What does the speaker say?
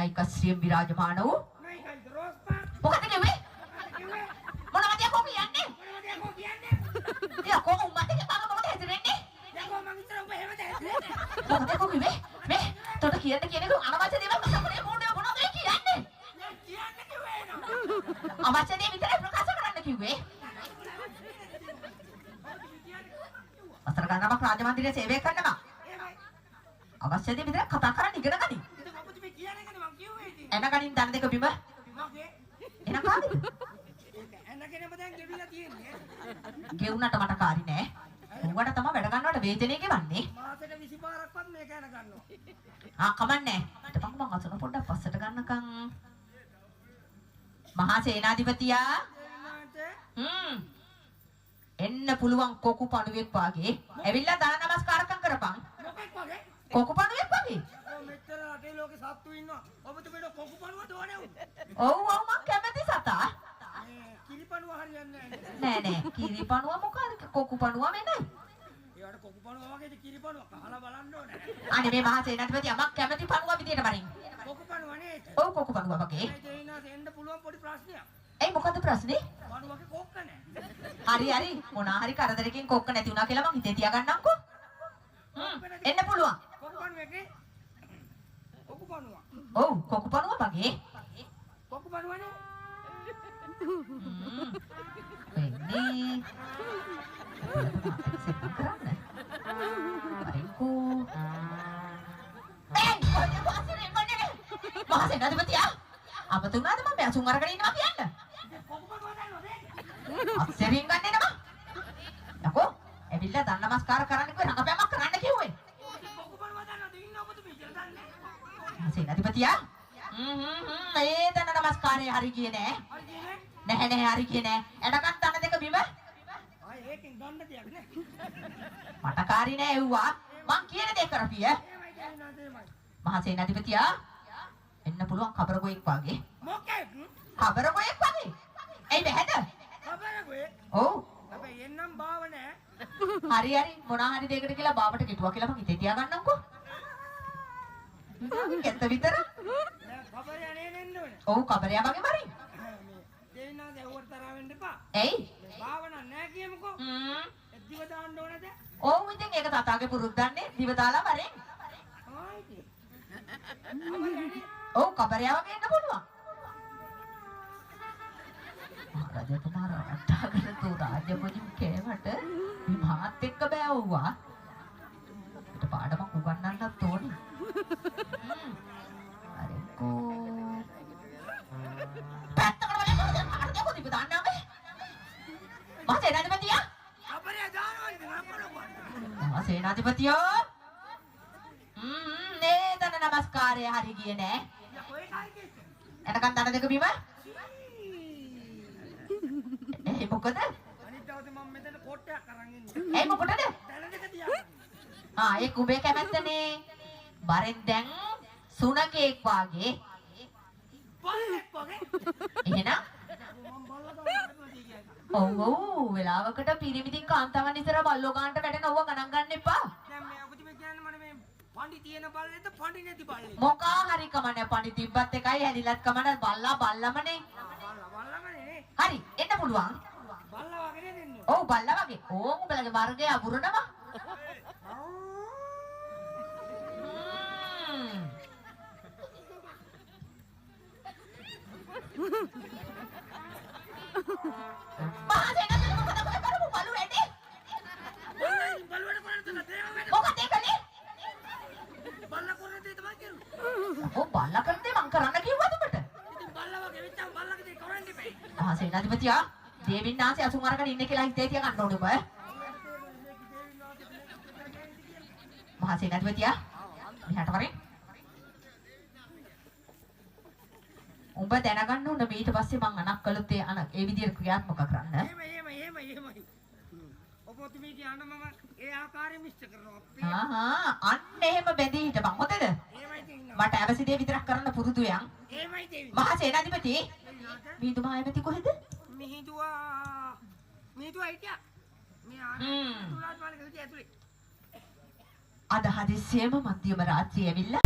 නායික ශ්‍රියම් විරාජමාන වූ මොකද කිව්වේ මොනවද යකෝ කියන්නේ යකෝ උඹට මම මොකද හැදෙන්නේ යකෝ මං ඉතර උඹ හැමද හැදෙන්නේ මොකද යකෝ කිව්වේ මේ තොට කියන්න කියන එක අනවශ්‍ය දේවල් මතකනේ මොනවද කියන්නේ කිව්වේ නෝ අවශ්‍ය දේ විතරයි ප්‍රකාශ කරන්න කිව්වේ අතර ගන්නවක් රාජමන්දිරයේ සේවය කරනවා අවශ්‍ය දේ විතරක් කතා කරන්න ඉගෙන ගනි. ඒක මොකද මේ කියන්නේ මං කිව්වේ ඉතින්. එන ගනින් දන දෙක බිම. මගේ. එන කාගෙද? ඒක එනගෙනම දැන් ගෙවිලා තියෙන්නේ. ගෙවුනට මට කාරි නෑ. උඹට තමයි වැඩ ගන්නවට වේතනේ ගෙවන්නේ. මාසෙට 20 පාරක්වත් මේක එන ගන්නවා. ආ කමන්නේ. හිටපන් මං අසන පොඩ්ඩක් පස්සට ගන්නකම්. මහා සේනාධිපතියා. එන්න පුළුවන් කොකු පණුවෙක් වාගේ. ඇවිල්ලා දාන නමස්කාරකම් කරපන්. මොකෙක් වාගේ? කොකු පණුවෙක් වගේ. ඔව් මෙච්චර රටේ ලෝකේ සත්තු ඉන්නවා. ඔබතුමීට කොකු පණුව දෝනේ උන්. ඔව් මං කැමති සතා. මේ කිරි පණුව හරියන්නේ නැහැ. නෑ කිරි පණුව මොකද? කොකු පණුව වෙන්නේ. ඒවට කොකු පණුව වගේද කිරි පණුව කහලා බලන්න ඕනේ. අනේ මේ මහා සේනාධිපති යමක් කැමති පණුව විදියට බරින්. කොකු පණුව නේද? ඔව් කොකු පණුව වගේ. ඒ දෙයිනා දෙන්න පුළුවන් පොඩි ප්‍රශ්නයක්. ඒ මොකද්ද ප්‍රශ්නේ? පණුවගේ කොක්ක නැහැ. හරි මොනා හරි කරදරකින් කොක්ක නැති වුණා කියලා මං හිතේ තියාගන්නම්කෝ. එන්න පුළුවන්. ඔව් කොකු පණුව වගේ. කොකු පණුවනේ. වෙන්නේ. අයිකෝ. කොහේ පාසලේ මොනේ? මහා සේනාධිපතියා. අපතුනාද මම අසුන් අරගෙන ඉන්නවා කියන්න. කොකු පණුව දන්නවද? අක්ෂරින් ගන්නේ නම. යකෝ එවිල්ලා දන් නමස්කාර කරන්න කිව්වේ රඟපෑමක් කරන්න කිව්වේ. කොකු පණුව දන්නවද? ඉන්න ඔබතුමී කියලා දන්නේ. සේනාධිපතියා ඒ දන නමස්කාරේ හරි කියේ නෑ. නැහැ හරි කියේ නෑ. එඩකන් තන දෙක බිම. ආ ඒකෙන් ගන්න දෙයක් නෑ. මට කාරි නෑ එව්වා. මං කියන දේ කරපිය. මහා සේනාධිපතියා එන්න පුළුවන් කබරගොයෙක් වාගේ. මොකෙක්? කබරගොයෙක් වාගේ. එයි බෑද? කබරගොයෙක්? ඔව්. හැබැයි එන්නම් බාව නෑ. හරි මොනා හරි දෙයකට කියලා බාවට කෙටුවා කියලා මං හිතේ තියාගන්නම්කෝ. කෙත්ත විතර කබරය නෙන්න ඕනේ. ඔව් කබරය වගේ මරින්. මේ දෙවිනා දෙවුවට තරහ වෙන්න එපා. එයි. භාවන නැහැ කියමුකෝ. දිව දාන්න ඕනද? ඔව් ඉතින් ඒක තතාගේ පුරුද්දන්නේ දිව දාලා මරෙන්. ආයිති. ඔව් කබරය වගේ එන්න පුළුවන්. රජතුමා රටාගලතු රාජපති කේවට මේ මාත් එක්ක බෑවුවා. ඊට පාඩමක් උගන්වන්නත් ඕනේ. මහා සේනාධිපතියා අපරේ දානවද මහා සේනාධිපතියෝ නේ දන නමස්කාරය හරි ගියේ නෑ එනකන් දන දෙක බිම ඒ මොකද අනිත් දවසේ මම මෙතන කොට්ටයක් අරන් ඉන්නේ ඒ මොකටද දන දෙක තියාගන්න ඒ කුඹේ කැමැත්තනේ බරෙන් දැන් සුනකෙක් වාගේ බල්ලෙක් වාගේ එහෙනම් ඔව් වෙලාවකට පිරිමිදින් කාන්තාවන් ඉස්සර බල්ලෝ ගන්නට වැඩ නෝව ගණන් ගන්න එපා. දැන් මේ ඔබතුමී කියන්නේ මම මේ පණ්ඩි තියෙන බල්ලෙක්ද පණ්ඩි නැති බල්ලෙක්ද? මොකා හරි කමන්නේ පණ්ඩි තිබ්බත් එකයි හැදිලත් කමන්නේ බල්ලා බල්ලමනේ. බල්ලමනේ. හරි එන්න පුළුවන්. බල්ලා වගේ නේද එන්නේ? ඔව් බල්ලා වගේ. ඕම් උඹලගේ වර්ගය අගුරනවා. මහා සේනාධිපති මොකද කරමු බලු වැඩි බලුවට කරන්න දෙයක් මොකද ඒකනේ බල්ලා කරන්නේ තමයි කියන්නේ ඔව් බල්ලා කරන්නේ මං කරන්න කිව්වද ඔබට ඉතින් බල්ලා වගේ වෙච්චාම බල්ලාගේ දේ කරන්න ඉපේ මහා සේනාධිපතියා දේවින්නාසේ අසුන් අරගෙන ඉන්නේ කියලා හිතේ තියා ගන්න ඕනේ ඔබ මහා සේනාධිපතියා මෙහාට වරේ උඹ දැනගන්න ඕන ඊට පස්සේ මං අනක් කළොත් ඒ විදියට ක්‍රියාත්මක කරන්න. එහෙමයි. ඔබතුමී කියන මම ඒ ආකාරයෙන් මිස්ට් කරනවා. අන්න එහෙම බැඳී හිටපන්. හොඳද? මට අවශ්‍ය දේ විතරක් කරන්න පුරුදු යන්. මහා සේනාධිපති මිහිඳු මහයපති කොහෙද? මිහිඳු අයිතියා. මේ තුලාත් මාලක හිටිය ඇතුලේ. අද හදිස්සියෙම මධ්‍යම රාත්‍රියේ ඇවිල්ලා